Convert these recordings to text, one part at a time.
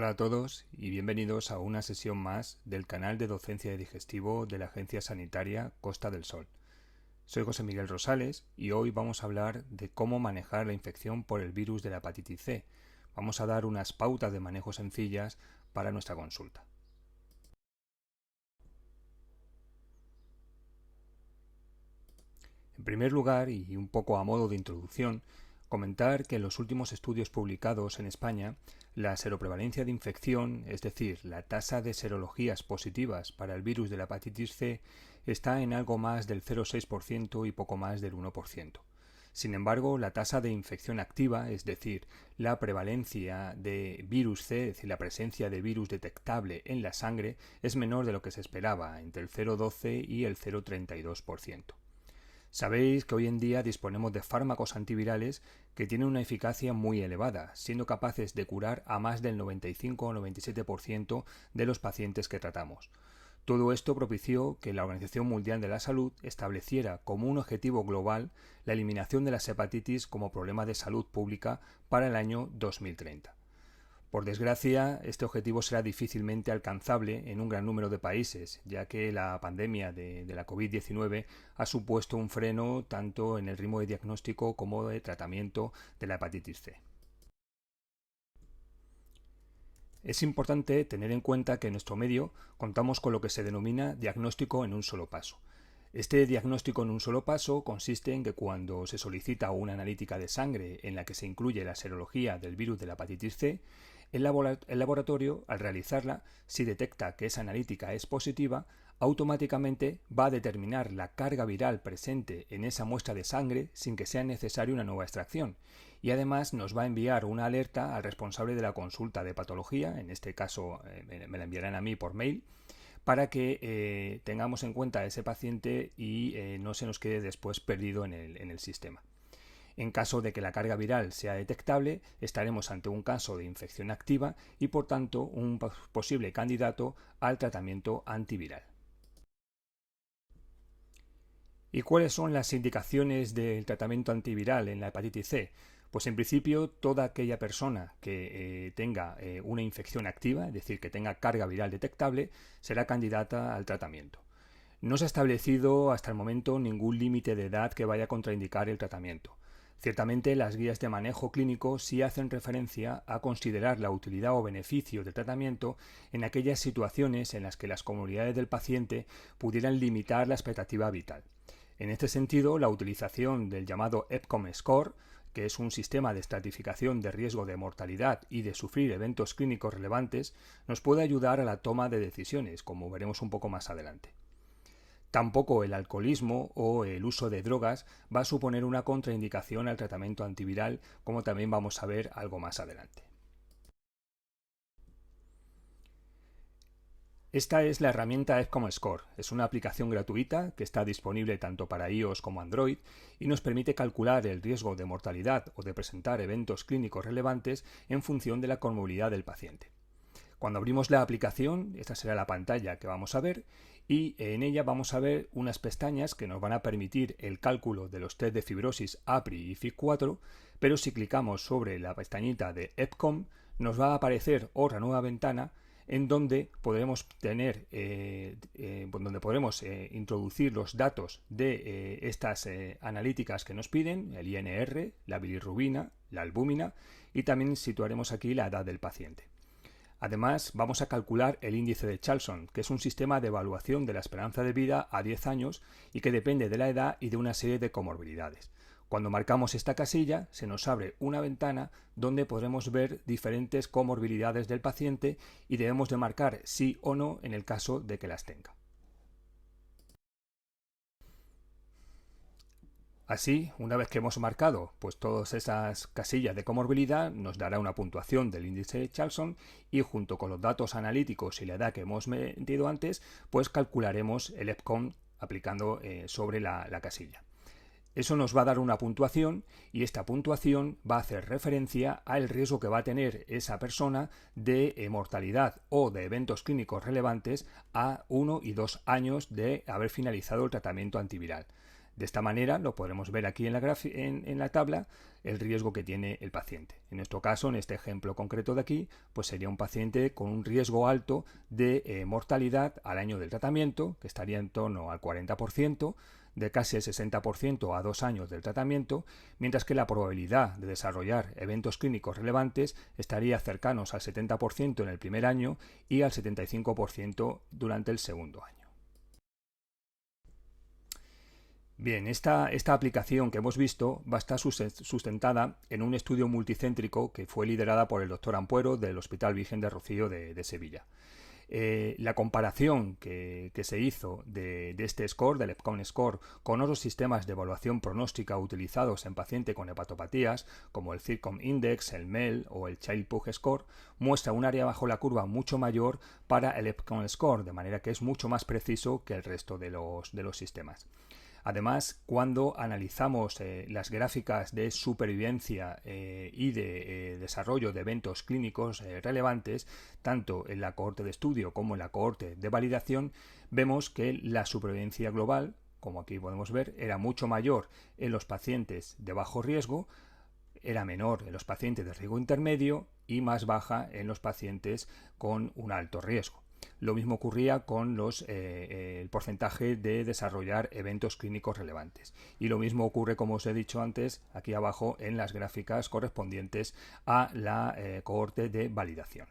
Hola a todos y bienvenidos a una sesión más del canal de docencia de digestivo de la Agencia Sanitaria Costa del Sol. Soy José Miguel Rosales y hoy vamos a hablar de cómo manejar la infección por el virus de la hepatitis C. Vamos a dar unas pautas de manejo sencillas para nuestra consulta. En primer lugar, y un poco a modo de introducción, comentar que en los últimos estudios publicados en España, la seroprevalencia de infección, es decir, la tasa de serologías positivas para el virus de la hepatitis C, está en algo más del 0,6% y poco más del 1%. Sin embargo, la tasa de infección activa, es decir, la prevalencia de virus C, es decir, la presencia de virus detectable en la sangre, es menor de lo que se esperaba, entre el 0,12 y el 0,32%. Sabéis que hoy en día disponemos de fármacos antivirales que tienen una eficacia muy elevada, siendo capaces de curar a más del 95 o 97% de los pacientes que tratamos. Todo esto propició que la Organización Mundial de la Salud estableciera como un objetivo global la eliminación de las hepatitis como problema de salud pública para el año 2030. Por desgracia, este objetivo será difícilmente alcanzable en un gran número de países, ya que la pandemia de la COVID-19 ha supuesto un freno tanto en el ritmo de diagnóstico como de tratamiento de la hepatitis C. Es importante tener en cuenta que en nuestro medio contamos con lo que se denomina diagnóstico en un solo paso. Este diagnóstico en un solo paso consiste en que cuando se solicita una analítica de sangre en la que se incluye la serología del virus de la hepatitis C, el laboratorio, al realizarla, si detecta que esa analítica es positiva, automáticamente va a determinar la carga viral presente en esa muestra de sangre sin que sea necesaria una nueva extracción. Y además nos va a enviar una alerta al responsable de la consulta de patología, en este caso me la enviarán a mí por mail, para que tengamos en cuenta a ese paciente y no se nos quede después perdido en el sistema. En caso de que la carga viral sea detectable, estaremos ante un caso de infección activa y por tanto un posible candidato al tratamiento antiviral. ¿Y cuáles son las indicaciones del tratamiento antiviral en la hepatitis C? Pues en principio toda aquella persona que tenga una infección activa, es decir, que tenga carga viral detectable, será candidata al tratamiento. No se ha establecido hasta el momento ningún límite de edad que vaya a contraindicar el tratamiento. Ciertamente las guías de manejo clínico sí hacen referencia a considerar la utilidad o beneficio del tratamiento en aquellas situaciones en las que las comorbilidades del paciente pudieran limitar la expectativa vital. En este sentido, la utilización del llamado EPCOM Score, que es un sistema de estratificación de riesgo de mortalidad y de sufrir eventos clínicos relevantes, nos puede ayudar a la toma de decisiones, como veremos un poco más adelante. Tampoco el alcoholismo o el uso de drogas va a suponer una contraindicación al tratamiento antiviral, como también vamos a ver algo más adelante. Esta es la herramienta EPCOM Score. Es una aplicación gratuita que está disponible tanto para iOS como Android y nos permite calcular el riesgo de mortalidad o de presentar eventos clínicos relevantes en función de la comorbilidad del paciente. Cuando abrimos la aplicación, esta será la pantalla que vamos a ver y en ella vamos a ver unas pestañas que nos van a permitir el cálculo de los test de fibrosis APRI y FIB4, pero si clicamos sobre la pestañita de EPCOM nos va a aparecer otra nueva ventana en donde podremos tener, introducir los datos de estas analíticas que nos piden, el INR, la bilirrubina, la albúmina y también situaremos aquí la edad del paciente. Además, vamos a calcular el índice de Charlson, que es un sistema de evaluación de la esperanza de vida a 10 años y que depende de la edad y de una serie de comorbilidades. Cuando marcamos esta casilla, se nos abre una ventana donde podremos ver diferentes comorbilidades del paciente y debemos de marcar sí o no en el caso de que las tenga. Así, una vez que hemos marcado pues todas esas casillas de comorbilidad, nos dará una puntuación del índice de Charlson y junto con los datos analíticos y la edad que hemos metido antes, pues calcularemos el EPCOM aplicando sobre la casilla. Eso nos va a dar una puntuación y esta puntuación va a hacer referencia al riesgo que va a tener esa persona de mortalidad o de eventos clínicos relevantes a 1 y 2 años de haber finalizado el tratamiento antiviral. De esta manera lo podremos ver aquí en la tabla el riesgo que tiene el paciente. En nuestro caso, en este ejemplo concreto de aquí, pues sería un paciente con un riesgo alto de mortalidad al año del tratamiento, que estaría en torno al 40%, de casi el 60% a 2 años del tratamiento, mientras que la probabilidad de desarrollar eventos clínicos relevantes estaría cercanos al 70% en el primer año y al 75% durante el segundo año. Bien, esta aplicación que hemos visto va a estar sustentada en un estudio multicéntrico que fue liderada por el doctor Ampuero del Hospital Virgen de Rocío de Sevilla. La comparación que se hizo de este score, del EPCON score, con otros sistemas de evaluación pronóstica utilizados en pacientes con hepatopatías, como el CIRCOM Index, el MEL o el Child-Pugh score, muestra un área bajo la curva mucho mayor para el EPCON score, de manera que es mucho más preciso que el resto de los sistemas. Además, cuando analizamos las gráficas de supervivencia y de desarrollo de eventos clínicos relevantes, tanto en la cohorte de estudio como en la cohorte de validación, vemos que la supervivencia global, como aquí podemos ver, era mucho mayor en los pacientes de bajo riesgo, era menor en los pacientes de riesgo intermedio y más baja en los pacientes con un alto riesgo. Lo mismo ocurría con el porcentaje de desarrollar eventos clínicos relevantes. Y lo mismo ocurre, como os he dicho antes, aquí abajo en las gráficas correspondientes a la cohorte de validación.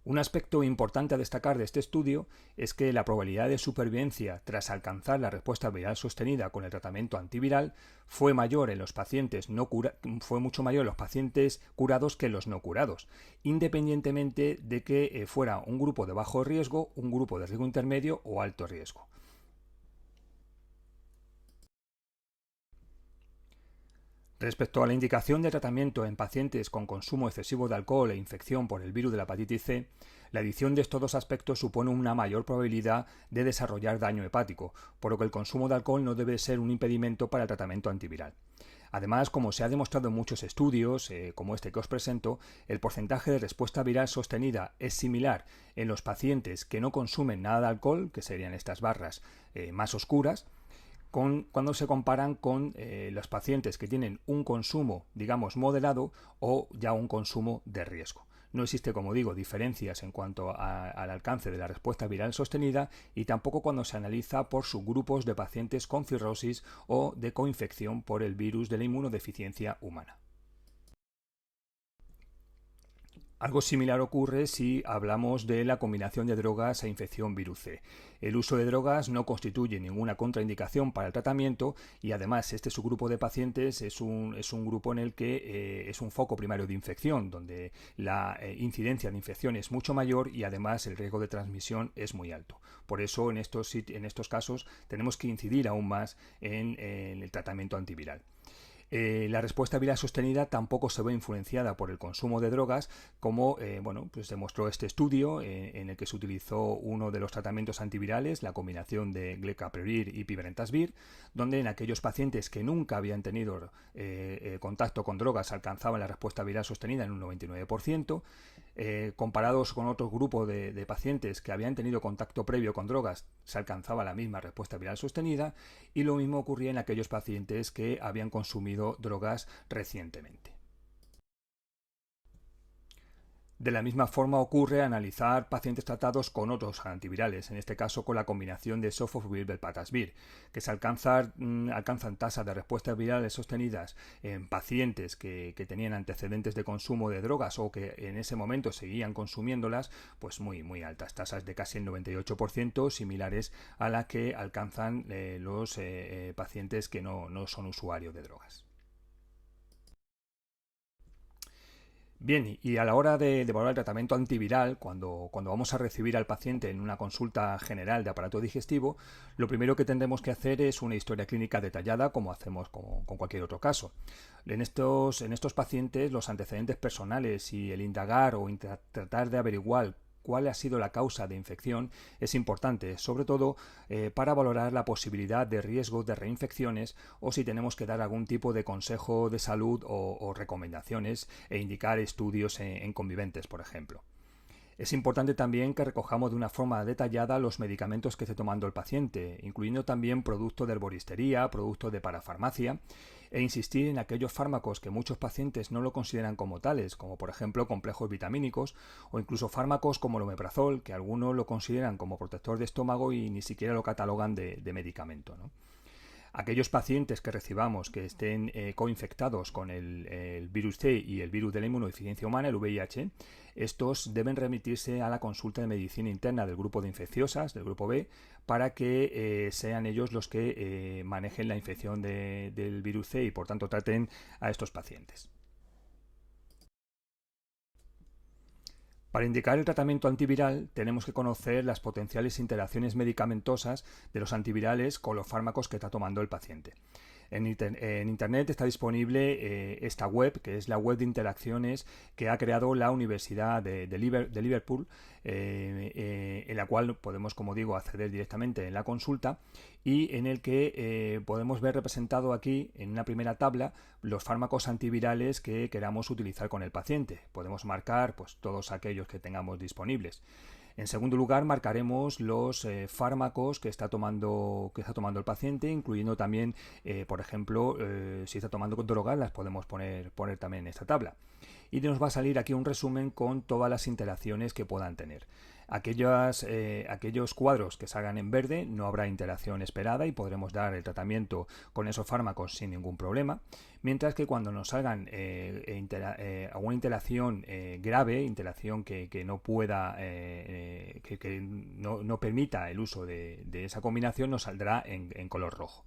Un aspecto importante a destacar de este estudio es que la probabilidad de supervivencia tras alcanzar la respuesta viral sostenida con el tratamiento antiviral fue mayor en los pacientes fue mucho mayor en los pacientes curados que en los no curados, independientemente de que fuera un grupo de bajo riesgo, un grupo de riesgo intermedio o alto riesgo. Respecto a la indicación de tratamiento en pacientes con consumo excesivo de alcohol e infección por el virus de la hepatitis C, la adición de estos dos aspectos supone una mayor probabilidad de desarrollar daño hepático, por lo que el consumo de alcohol no debe ser un impedimento para el tratamiento antiviral. Además, como se ha demostrado en muchos estudios, como este que os presento, el porcentaje de respuesta viral sostenida es similar en los pacientes que no consumen nada de alcohol, que serían estas barras más oscuras, cuando se comparan con los pacientes que tienen un consumo, digamos, moderado o ya un consumo de riesgo. No existe, como digo, diferencias en cuanto al alcance de la respuesta viral sostenida y tampoco cuando se analiza por subgrupos de pacientes con cirrosis o de coinfección por el virus de la inmunodeficiencia humana. Algo similar ocurre si hablamos de la combinación de drogas e infección virus C. El uso de drogas no constituye ninguna contraindicación para el tratamiento y además este subgrupo de pacientes es un grupo en el que es un foco primario de infección, donde la incidencia de infección es mucho mayor y además el riesgo de transmisión es muy alto. Por eso en estos casos tenemos que incidir aún más en el tratamiento antiviral. La respuesta viral sostenida tampoco se ve influenciada por el consumo de drogas, como pues demostró este estudio en el que se utilizó uno de los tratamientos antivirales, la combinación de glecaprevir y pibentasvir, donde en aquellos pacientes que nunca habían tenido contacto con drogas alcanzaban la respuesta viral sostenida en un 99%, comparados con otro grupo de pacientes que habían tenido contacto previo con drogas, se alcanzaba la misma respuesta viral sostenida, y lo mismo ocurría en aquellos pacientes que habían consumido drogas recientemente. De la misma forma ocurre analizar pacientes tratados con otros antivirales, en este caso con la combinación de sofosbuvir-velpatasvir, que se alcanzan tasas de respuestas virales sostenidas en pacientes que tenían antecedentes de consumo de drogas o que en ese momento seguían consumiéndolas, pues muy altas, tasas de casi el 98%, similares a las que alcanzan los pacientes que no son usuarios de drogas. Bien, y a la hora de evaluar el tratamiento antiviral, cuando vamos a recibir al paciente en una consulta general de aparato digestivo, lo primero que tendremos que hacer es una historia clínica detallada, como hacemos con cualquier otro caso. En estos pacientes, los antecedentes personales y el indagar o tratar de averiguar cuál ha sido la causa de infección es importante, sobre todo para valorar la posibilidad de riesgo de reinfecciones o si tenemos que dar algún tipo de consejo de salud o recomendaciones e indicar estudios en conviventes, por ejemplo. Es importante también que recojamos de una forma detallada los medicamentos que esté tomando el paciente, incluyendo también productos de herboristería, productos de parafarmacia, e insistir en aquellos fármacos que muchos pacientes no lo consideran como tales, como por ejemplo complejos vitamínicos o incluso fármacos como el omeprazol, que algunos lo consideran como protector de estómago y ni siquiera lo catalogan de medicamento, ¿no? Aquellos pacientes que recibamos que estén coinfectados con el virus C y el virus de la inmunodeficiencia humana, el VIH, estos deben remitirse a la consulta de medicina interna del grupo de infecciosas, del grupo B, para que sean ellos los que manejen la infección del virus C y por tanto traten a estos pacientes. Para indicar el tratamiento antiviral tenemos que conocer las potenciales interacciones medicamentosas de los antivirales con los fármacos que está tomando el paciente. En Internet está disponible esta web, que es la web de interacciones que ha creado la Universidad de Liverpool, en la cual podemos, como digo, acceder directamente en la consulta y en el que podemos ver representado aquí en una primera tabla los fármacos antivirales que queramos utilizar con el paciente. Podemos marcar pues, todos aquellos que tengamos disponibles. En segundo lugar, marcaremos los fármacos que está tomando el paciente, incluyendo también, por ejemplo, si está tomando drogas, las podemos poner también en esta tabla. Y nos va a salir aquí un resumen con todas las interacciones que puedan tener. Aquellos cuadros que salgan en verde no habrá interacción esperada y podremos dar el tratamiento con esos fármacos sin ningún problema, mientras que cuando nos salgan alguna interacción grave, interacción que no pueda, que no permita el uso de esa combinación, nos saldrá en color rojo.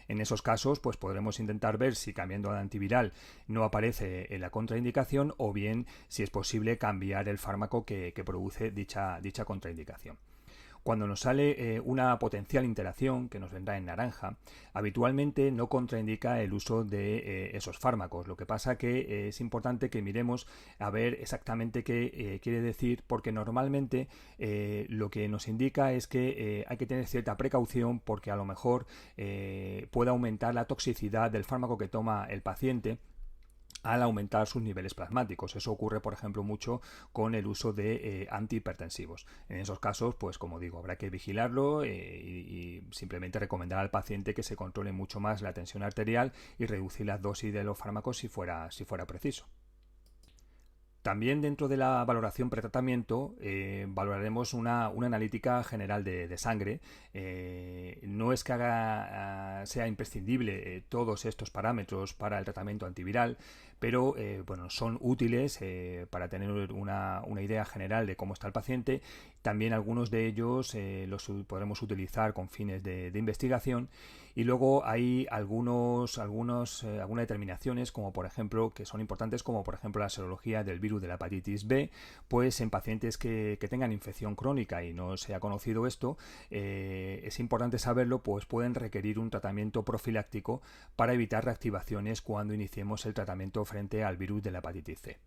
En esos casos, pues podremos intentar ver si cambiando de antiviral no aparece la contraindicación o bien si es posible cambiar el fármaco que produce dicha contraindicación. Cuando nos sale una potencial interacción, que nos vendrá en naranja, habitualmente no contraindica el uso de esos fármacos. Lo que pasa que es importante que miremos a ver exactamente qué quiere decir, porque normalmente lo que nos indica es que hay que tener cierta precaución porque a lo mejor puede aumentar la toxicidad del fármaco que toma el paciente al aumentar sus niveles plasmáticos. Eso ocurre, por ejemplo, mucho con el uso de antihipertensivos. En esos casos, pues como digo, habrá que vigilarlo y simplemente recomendar al paciente que se controle mucho más la tensión arterial y reducir la dosis de los fármacos si fuera preciso. También dentro de la valoración pretratamiento valoraremos una analítica general de sangre. No es que sea imprescindible todos estos parámetros para el tratamiento antiviral, pero bueno, son útiles para tener una idea general de cómo está el paciente. También algunos de ellos los podremos utilizar con fines de investigación. Y luego hay algunas determinaciones, como por ejemplo, que son importantes, como por ejemplo la serología del virus de la hepatitis B, pues en pacientes que tengan infección crónica y no se ha conocido esto, es importante saberlo, pues pueden requerir un tratamiento profiláctico para evitar reactivaciones cuando iniciemos el tratamiento frente al virus de la hepatitis C.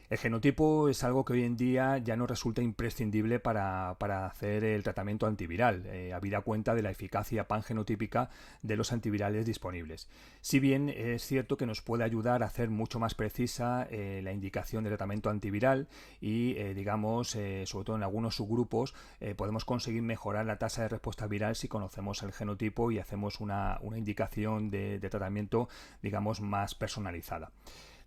El genotipo es algo que hoy en día ya no resulta imprescindible para hacer el tratamiento antiviral, habida cuenta de la eficacia pangenotípica de los antivirales disponibles. Si bien es cierto que nos puede ayudar a hacer mucho más precisa la indicación de tratamiento antiviral y, sobre todo en algunos subgrupos, podemos conseguir mejorar la tasa de respuesta viral si conocemos el genotipo y hacemos una indicación de tratamiento, digamos, más personalizada.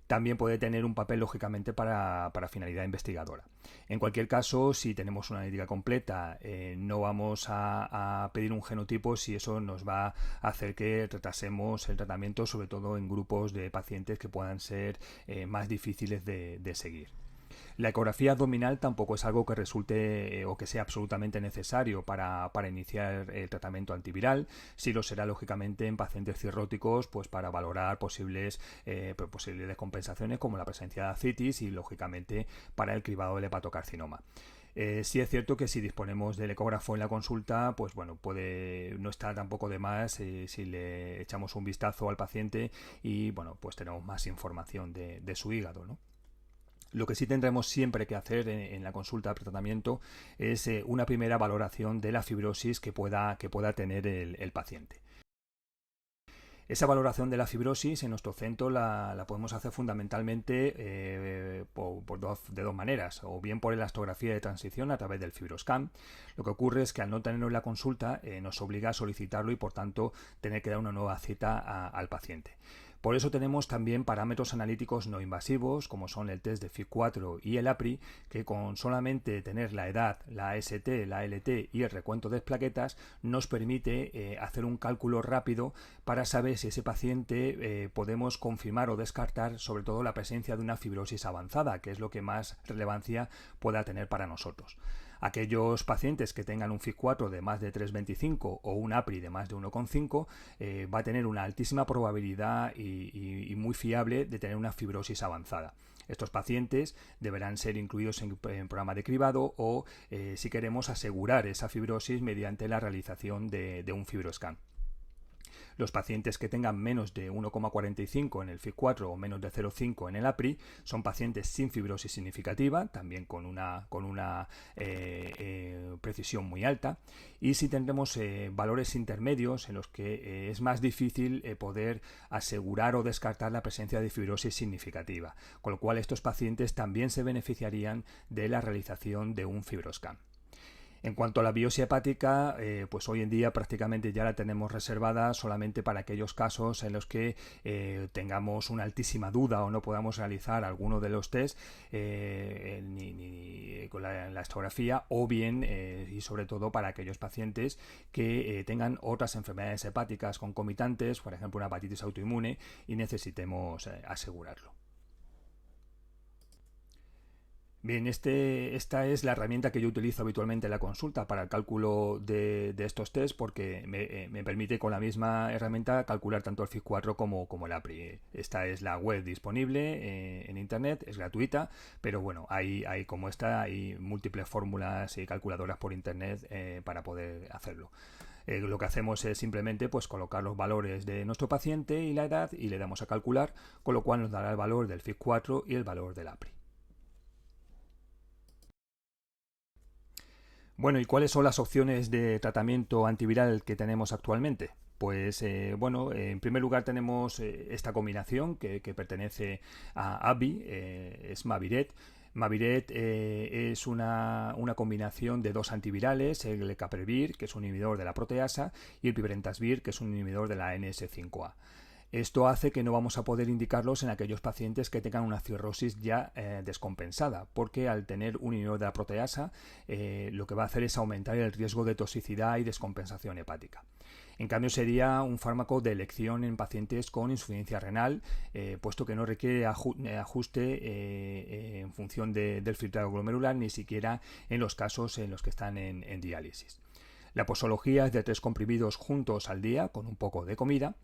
También puede tener un papel, lógicamente, para finalidad investigadora. En cualquier caso, si tenemos una analítica completa, no vamos a pedir un genotipo si eso nos va a hacer que retrasemos el tratamiento, sobre todo en grupos de pacientes que puedan ser más difíciles de seguir. La ecografía abdominal tampoco es algo que resulte o que sea absolutamente necesario para iniciar el tratamiento antiviral. Sí lo será, lógicamente, en pacientes cirróticos, pues para valorar posibles descompensaciones como la presencia de ascitis y, lógicamente, para el cribado del hepatocarcinoma. Sí es cierto que si disponemos del ecógrafo en la consulta, pues bueno, no está tampoco de más si le echamos un vistazo al paciente y bueno, pues tenemos más información de su hígado, ¿no? Lo que sí tendremos siempre que hacer en la consulta de pretratamiento es una primera valoración de la fibrosis que pueda tener el paciente. Esa valoración de la fibrosis en nuestro centro la podemos hacer fundamentalmente de dos maneras, o bien por elastografía de transición a través del FibroScan. Lo que ocurre es que al no tenerlo en la consulta nos obliga a solicitarlo y por tanto tener que dar una nueva cita al paciente. Por eso tenemos también parámetros analíticos no invasivos, como son el test de FIB4 y el APRI, que con solamente tener la edad, la AST, la ALT y el recuento de plaquetas, nos permite hacer un cálculo rápido para saber si ese paciente podemos confirmar o descartar sobre todo la presencia de una fibrosis avanzada, que es lo que más relevancia pueda tener para nosotros. Aquellos pacientes que tengan un FIB4 de más de 3,25 o un APRI de más de 1,5 va a tener una altísima probabilidad y muy fiable de tener una fibrosis avanzada. Estos pacientes deberán ser incluidos en programa de cribado o si queremos asegurar esa fibrosis mediante la realización de un FibroScan. Los pacientes que tengan menos de 1,45 en el FIB4 o menos de 0,5 en el APRI son pacientes sin fibrosis significativa, también con una precisión muy alta. Y si tendremos valores intermedios en los que es más difícil poder asegurar o descartar la presencia de fibrosis significativa, con lo cual estos pacientes también se beneficiarían de la realización de un FibroScan. En cuanto a la biopsia hepática, pues hoy en día prácticamente ya la tenemos reservada solamente para aquellos casos en los que tengamos una altísima duda o no podamos realizar alguno de los test ni con la elastografía, o bien y sobre todo para aquellos pacientes que tengan otras enfermedades hepáticas concomitantes, por ejemplo una hepatitis autoinmune, y necesitemos asegurarlo. Bien, esta es la herramienta que yo utilizo habitualmente en la consulta para el cálculo de estos test, porque me permite con la misma herramienta calcular tanto el FIB4 como el APRI. Esta es la web disponible en internet, es gratuita, pero bueno, hay múltiples fórmulas y calculadoras por internet para poder hacerlo. Lo que hacemos es simplemente pues colocar los valores de nuestro paciente y la edad y le damos a calcular, con lo cual nos dará el valor del FIB4 y el valor del APRI. Bueno, ¿y cuáles son las opciones de tratamiento antiviral que tenemos actualmente? Pues en primer lugar tenemos esta combinación que pertenece a AbbVie, es Mavyret. Mavyret es una combinación de dos antivirales, el Caprevir, que es un inhibidor de la proteasa, y el Pibrentasvir, que es un inhibidor de la NS5A. Esto hace que no vamos a poder indicarlos en aquellos pacientes que tengan una cirrosis ya descompensada, porque al tener un inhibidor de la proteasa lo que va a hacer es aumentar el riesgo de toxicidad y descompensación hepática. En cambio sería un fármaco de elección en pacientes con insuficiencia renal, puesto que no requiere ajuste en función del filtrado glomerular, ni siquiera en los casos en los que están en diálisis. La posología es de 3 comprimidos juntos al día con un poco de comida.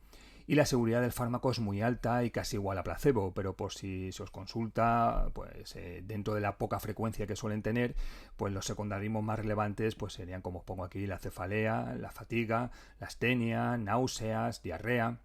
Y la seguridad del fármaco es muy alta y casi igual a placebo, pero por si se os consulta, pues dentro de la poca frecuencia que suelen tener, pues los secundarismos más relevantes pues serían, como os pongo aquí, la cefalea, la fatiga, la astenia, náuseas, diarrea.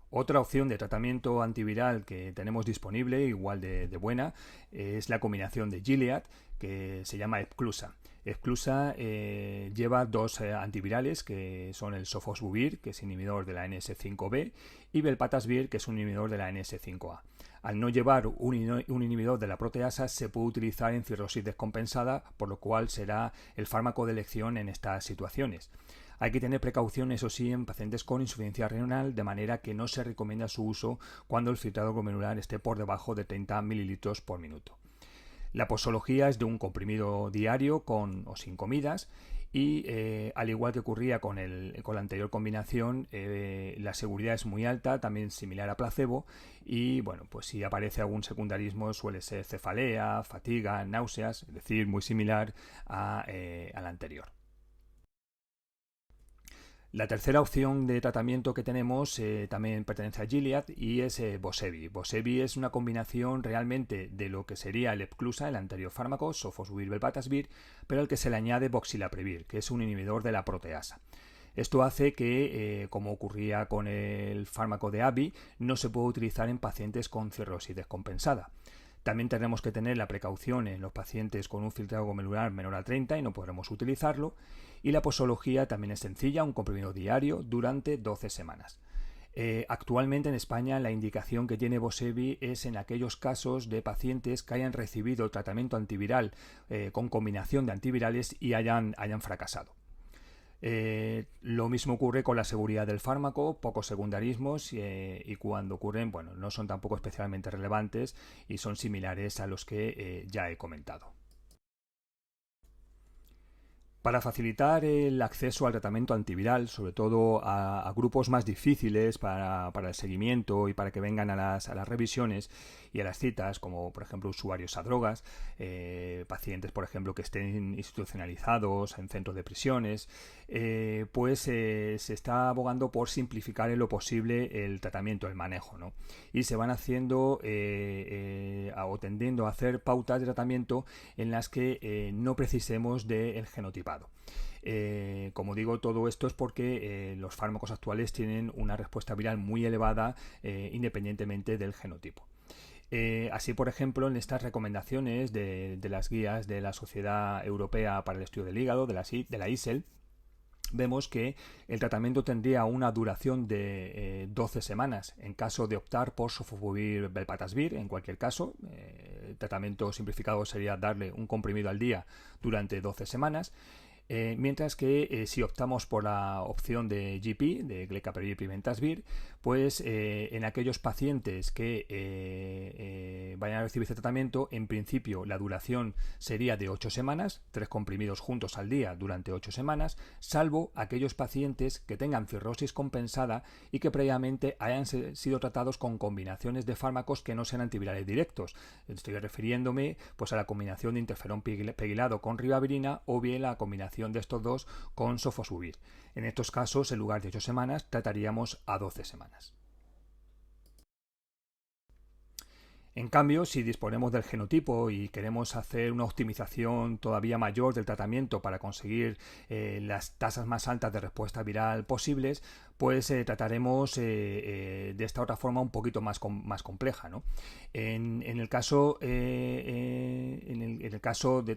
Otra opción de tratamiento antiviral que tenemos disponible, igual de buena, es la combinación de Gilead, que se llama Epclusa. Epclusa lleva dos antivirales, que son el Sofosbuvir, que es inhibidor de la NS5B, y Velpatasvir, que es un inhibidor de la NS5A. Al no llevar un inhibidor de la proteasa, se puede utilizar en cirrosis descompensada, por lo cual será el fármaco de elección en estas situaciones. Hay que tener precaución, eso sí, en pacientes con insuficiencia renal, de manera que no se recomienda su uso cuando el filtrado glomerular esté por debajo de 30 ml por minuto. La posología es de un comprimido diario con o sin comidas y al igual que ocurría con la anterior combinación, la seguridad es muy alta, también similar a placebo, y bueno, pues si aparece algún secundarismo suele ser cefalea, fatiga, náuseas, es decir, muy similar a la anterior. La tercera opción de tratamiento que tenemos también pertenece a Gilead y es Vosevi. Vosevi es una combinación realmente de lo que sería el Epclusa, el anterior fármaco, Sofosbuvir, Velpatasvir, pero al que se le añade Voxilaprevir, que es un inhibidor de la proteasa. Esto hace que, como ocurría con el fármaco de AbbVie, no se puede utilizar en pacientes con cirrosis descompensada. También tenemos que tener la precaución en los pacientes con un filtrado glomerular menor a 30 y no podremos utilizarlo. Y la posología también es sencilla, un comprimido diario durante 12 semanas. Actualmente en España la indicación que tiene Vosevi es en aquellos casos de pacientes que hayan recibido tratamiento antiviral con combinación de antivirales y hayan fracasado. Lo mismo ocurre con la seguridad del fármaco, pocos secundarismos y cuando ocurren, bueno, no son tampoco especialmente relevantes y son similares a los que ya he comentado. Para facilitar el acceso al tratamiento antiviral, sobre todo a grupos más difíciles para el seguimiento y para que vengan a las revisiones y a las citas, como por ejemplo usuarios a drogas, pacientes por ejemplo que estén institucionalizados en centros de prisiones, se está abogando por simplificar en lo posible el tratamiento, el manejo, ¿no? Y se van haciendo o tendiendo a hacer pautas de tratamiento en las que no precisemos del genotipado. Como digo, todo esto es porque los fármacos actuales tienen una respuesta viral muy elevada independientemente del genotipo. Así, por ejemplo, en estas recomendaciones de las guías de la Sociedad Europea para el Estudio del Hígado, de la ISEL, vemos que el tratamiento tendría una duración de 12 semanas en caso de optar por sofosbuvir-velpatasvir. En cualquier caso, el tratamiento simplificado sería darle un comprimido al día durante 12 semanas. Mientras que si optamos por la opción de GP, de glecaprevir-pimentasvir, pues en aquellos pacientes que vayan a recibir este tratamiento, en principio la duración sería de 8 semanas, 3 comprimidos juntos al día durante 8 semanas, salvo aquellos pacientes que tengan cirrosis compensada y que previamente hayan sido tratados con combinaciones de fármacos que no sean antivirales directos. Estoy refiriéndome pues a la combinación de interferón pegilado con ribavirina o bien la combinación de estos dos con sofosbuvir. En estos casos, en lugar de 8 semanas, trataríamos a 12 semanas. En cambio, si disponemos del genotipo y queremos hacer una optimización todavía mayor del tratamiento para conseguir las tasas más altas de respuesta viral posibles, pues trataremos de esta otra forma un poquito más compleja, ¿no? En el caso de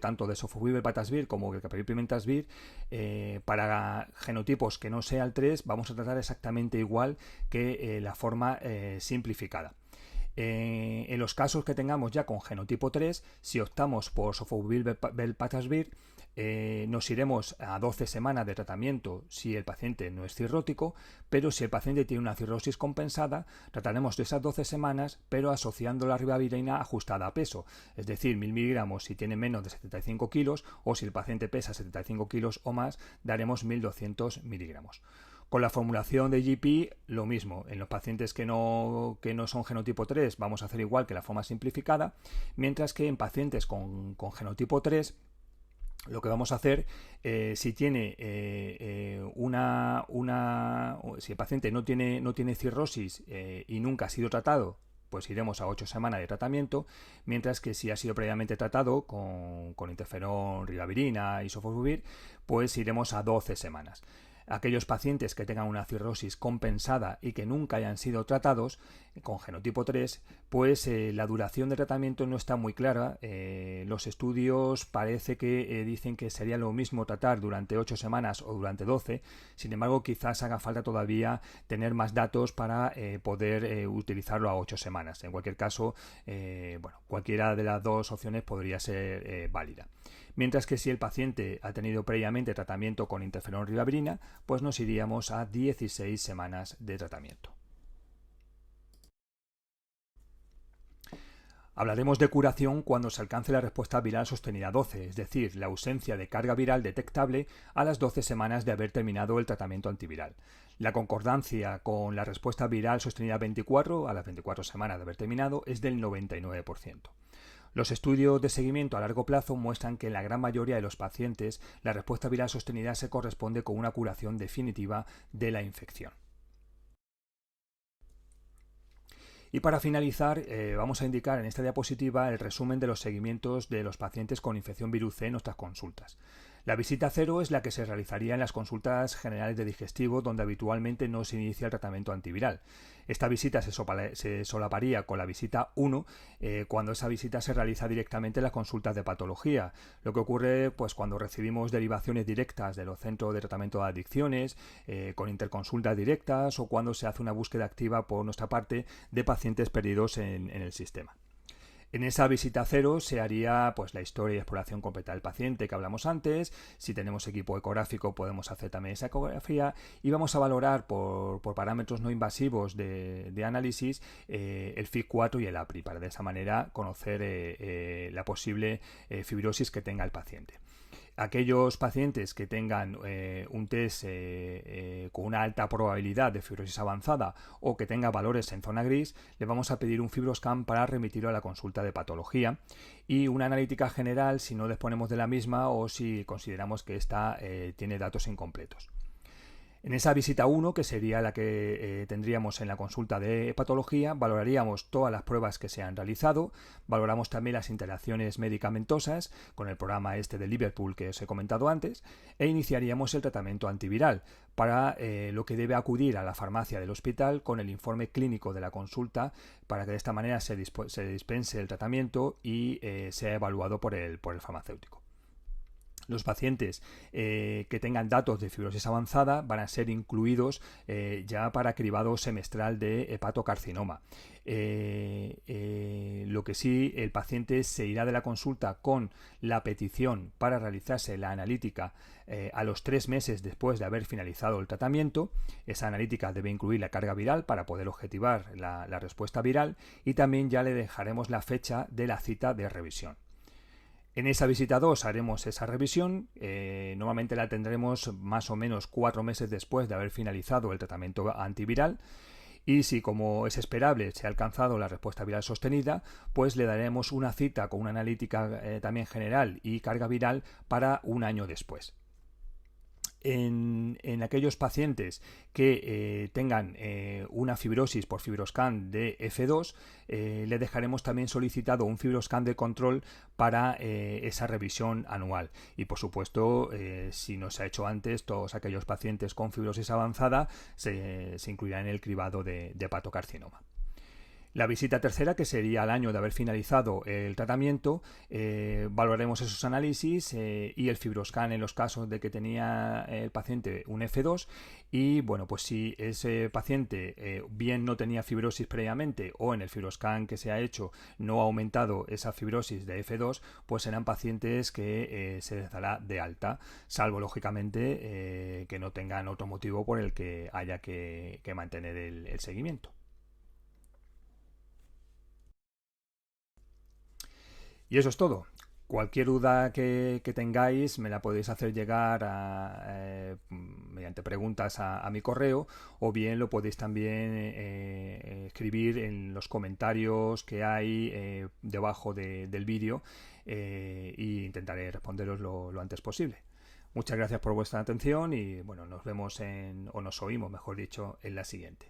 tanto de sofosbuvir-velpatasvir como de glecaprevir-pimentasvir, para genotipos que no sea el 3, vamos a tratar exactamente igual que la forma simplificada. En los casos que tengamos ya con genotipo 3, si optamos por sofosbuvir-velpatasvir, nos iremos a 12 semanas de tratamiento si el paciente no es cirrótico, pero si el paciente tiene una cirrosis compensada, trataremos de esas 12 semanas, pero asociando la ribavirina ajustada a peso, es decir, 1000 miligramos si tiene menos de 75 kilos o si el paciente pesa 75 kilos o más, daremos 1200 miligramos. Con la formulación de GP, lo mismo. En los pacientes que no son genotipo 3 vamos a hacer igual que la forma simplificada, mientras que en pacientes con genotipo 3 lo que vamos a hacer, si tiene si el paciente no tiene cirrosis y nunca ha sido tratado, pues iremos a 8 semanas de tratamiento, mientras que si ha sido previamente tratado con interferón, ribavirina y sofosbuvir, pues iremos a 12 semanas. Aquellos pacientes que tengan una cirrosis compensada y que nunca hayan sido tratados con genotipo 3, pues la duración de tratamiento no está muy clara. Los estudios parece que dicen que sería lo mismo tratar durante 8 semanas o durante 12. Sin embargo, quizás haga falta todavía tener más datos para poder utilizarlo a 8 semanas. En cualquier caso, cualquiera de las dos opciones podría ser válida. Mientras que si el paciente ha tenido previamente tratamiento con interferón ribavirina, pues nos iríamos a 16 semanas de tratamiento. Hablaremos de curación cuando se alcance la respuesta viral sostenida 12, es decir, la ausencia de carga viral detectable a las 12 semanas de haber terminado el tratamiento antiviral. La concordancia con la respuesta viral sostenida 24 a las 24 semanas de haber terminado es del 99%. Los estudios de seguimiento a largo plazo muestran que en la gran mayoría de los pacientes la respuesta viral sostenida se corresponde con una curación definitiva de la infección. Y para finalizar, vamos a indicar en esta diapositiva el resumen de los seguimientos de los pacientes con infección virus C en nuestras consultas. La visita cero es la que se realizaría en las consultas generales de digestivo, donde habitualmente no se inicia el tratamiento antiviral. Esta visita se solaparía con la visita 1 cuando esa visita se realiza directamente en las consultas de patología. Lo que ocurre pues cuando recibimos derivaciones directas de los centros de tratamiento de adicciones, con interconsultas directas, o cuando se hace una búsqueda activa por nuestra parte de pacientes perdidos en el sistema. En esa visita cero se haría pues la historia y exploración completa del paciente que hablamos antes. Si tenemos equipo ecográfico podemos hacer también esa ecografía y vamos a valorar por parámetros no invasivos de análisis el FIB4 y el APRI para de esa manera conocer la posible fibrosis que tenga el paciente. Aquellos pacientes que tengan un test con una alta probabilidad de fibrosis avanzada o que tenga valores en zona gris, le vamos a pedir un fibroscan para remitirlo a la consulta de patología y una analítica general si no disponemos de la misma o si consideramos que esta tiene datos incompletos. En esa visita 1, que sería la que tendríamos en la consulta de patología, valoraríamos todas las pruebas que se han realizado, valoramos también las interacciones medicamentosas con el programa este de Liverpool que os he comentado antes e iniciaríamos el tratamiento antiviral, para lo que debe acudir a la farmacia del hospital con el informe clínico de la consulta para que de esta manera se dispense el tratamiento y sea evaluado por el farmacéutico. Los pacientes que tengan datos de fibrosis avanzada van a ser incluidos ya para cribado semestral de hepatocarcinoma. Lo que sí, el paciente se irá de la consulta con la petición para realizarse la analítica a los 3 meses después de haber finalizado el tratamiento. Esa analítica debe incluir la carga viral para poder objetivar la respuesta viral y también ya le dejaremos la fecha de la cita de revisión. En esa visita 2 haremos esa revisión, normalmente la tendremos más o menos 4 meses después de haber finalizado el tratamiento antiviral y si, como es esperable, se ha alcanzado la respuesta viral sostenida, pues le daremos una cita con una analítica también general y carga viral para un año después. En aquellos pacientes que tengan una fibrosis por fibroscan de F2, le dejaremos también solicitado un fibroscan de control para esa revisión anual. Y por supuesto, si no se ha hecho antes, todos aquellos pacientes con fibrosis avanzada se incluirán en el cribado de hepatocarcinoma. La visita tercera, que sería al año de haber finalizado el tratamiento, valoraremos esos análisis y el fibroscan en los casos de que tenía el paciente un F2 y bueno, pues si ese paciente bien no tenía fibrosis previamente o en el fibroscan que se ha hecho no ha aumentado esa fibrosis de F2, pues serán pacientes que se les dará de alta, salvo lógicamente que no tengan otro motivo por el que haya que mantener el seguimiento. Y eso es todo. Cualquier duda que tengáis me la podéis hacer llegar mediante preguntas a mi correo o bien lo podéis también escribir en los comentarios que hay debajo del vídeo e intentaré responderos lo antes posible. Muchas gracias por vuestra atención y bueno, nos vemos o nos oímos, mejor dicho, en la siguiente.